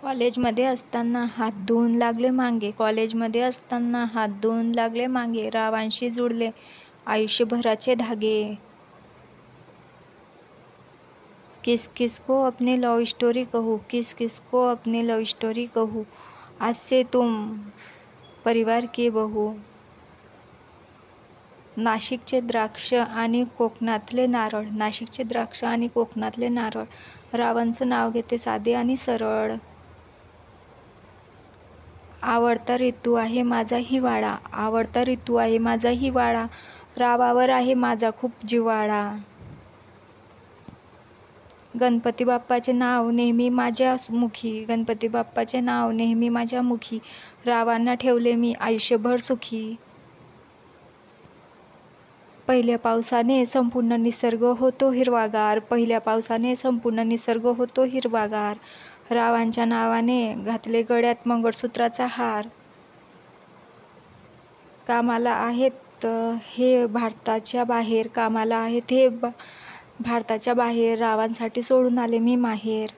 कॉलेजमध्ये असताना हात धुवून लागले मागे, कॉलेजमध्ये असताना हात धुवून लागले मागे, रावांशी जुळले आयुष्यभराचे धागे. किस किस को अपनी लव स्टोरी कहूँ, किस किस को अपनी लव स्टोरी कहूँ, आज से तुम परिवार की बहू. नाशिकचे द्राक्ष आणि कोकणातले नारळ, नाशिकचे द्राक्ष आणि कोकणातले नारळ. रावांचं नाव घेते साधे आणि सरळ. आवडता ऋतू आहे माझा हिवाळा, आवडता ऋतू आहे माझा हिवाळा, रावावर आहे माझा खूप जिव्हाळा. गणपती बाप्पाचे नाव नेहमी माझ्या मुखी, गणपती बाप्पाचे नाव नेहमी माझ्या मुखी, रावांना ठेवले मी आयुष्यभर सुखी. पहिल्या पावसाने संपूर्ण निसर्ग होतो हिरवागार, पहिल्या पावसाने संपूर्ण निसर्ग होतो हिरवागार, रावांच्या नावाने घातले गळ्यात मंगळसूत्राचा हार. कामाला आहेत हे भारताच्या बाहेर, कामाला आहेत हे भारताच्या बाहेर, रावांसाठी सोडून आले मी माहेर.